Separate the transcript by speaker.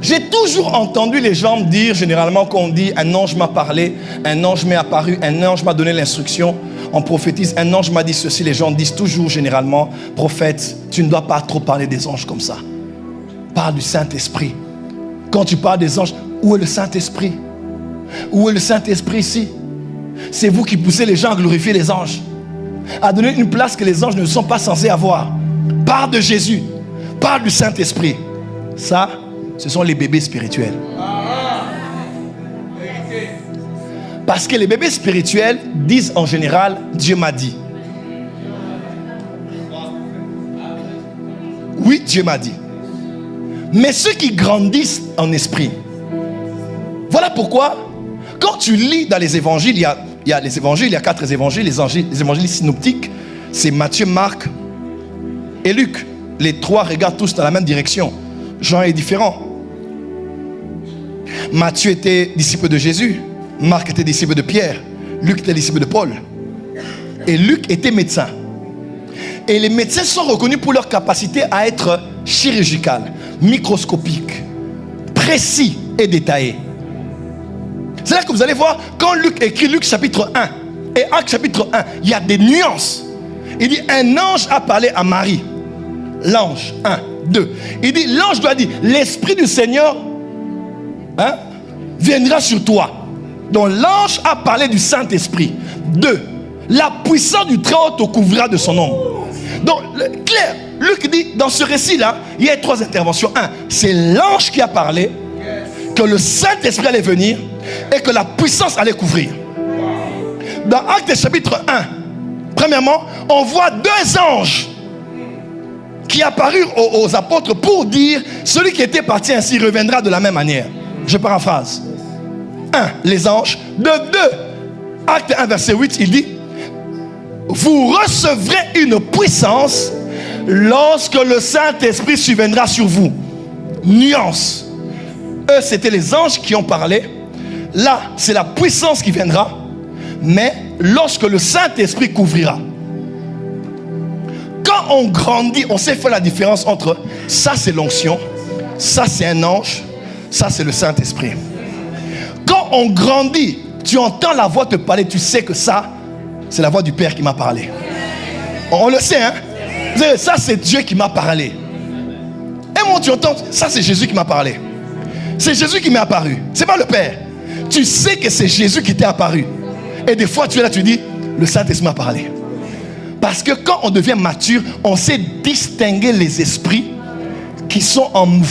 Speaker 1: J'ai toujours entendu les gens dire, généralement, qu'on dit un ange m'a parlé, un ange m'est apparu, un ange m'a donné l'instruction. On prophétise, un ange m'a dit ceci. Les gens disent toujours, généralement, prophète, tu ne dois pas trop parler des anges comme ça. Parle du Saint-Esprit. Quand tu parles des anges, où est le Saint-Esprit? Où est le Saint-Esprit ici? C'est vous qui poussez les gens à glorifier les anges, à donner une place que les anges ne sont pas censés avoir. Parle de Jésus, parle du Saint-Esprit. Ça, ce sont les bébés spirituels. Parce que les bébés spirituels disent en général, Dieu m'a dit. Oui, Dieu m'a dit. Mais ceux qui grandissent en esprit, voilà pourquoi, quand tu lis dans les évangiles, il y a les évangiles, il y a 4 évangiles, les évangiles synoptiques, c'est Matthieu, Marc et Luc. Les 3 regardent tous dans la même direction. Jean est différent. Matthieu était disciple de Jésus, Marc était disciple de Pierre, Luc était disciple de Paul. Et Luc était médecin. Et les médecins sont reconnus pour leur capacité à être chirurgical, microscopique, précis et détaillé. C'est là que vous allez voir, quand Luc écrit Luc chapitre 1 et Actes chapitre 1, il y a des nuances. Il dit, un ange a parlé à Marie. L'ange, 1, 2. Il dit, l'ange doit dire, l'Esprit du Seigneur viendra sur toi. Donc l'ange a parlé du Saint-Esprit. 2, la puissance du Très-Haut te couvrira de son ombre. Donc, clair, Luc dit, dans ce récit-là, il y a 3 interventions. 1, c'est l'ange qui a parlé, que le Saint-Esprit allait venir et que la puissance allait couvrir. Dans Actes chapitre 1, premièrement, on voit 2 anges qui apparurent aux apôtres pour dire, celui qui était parti ainsi reviendra de la même manière. Je paraphrase. 1, les anges. De 2, Acte 1, verset 8, il dit, vous recevrez une puissance lorsque le Saint-Esprit surviendra sur vous. Nuance. Eux, c'était les anges qui ont parlé. Là, c'est la puissance qui viendra. Mais lorsque le Saint-Esprit couvrira. Quand on grandit, on sait faire la différence entre ça, c'est l'onction, ça, c'est un ange, ça, c'est le Saint-Esprit. Quand on grandit, tu entends la voix te parler, tu sais que ça, c'est la voix du Père qui m'a parlé. On le sait, hein? Ça, c'est Dieu qui m'a parlé. Et moi, tu entends, ça, c'est Jésus qui m'a parlé. C'est Jésus qui m'est apparu. C'est pas le Père. Tu sais que c'est Jésus qui t'est apparu. Et des fois, tu es là, tu dis, le Saint-Esprit m'a parlé. Parce que quand on devient mature, on sait distinguer les esprits qui sont en mouvement.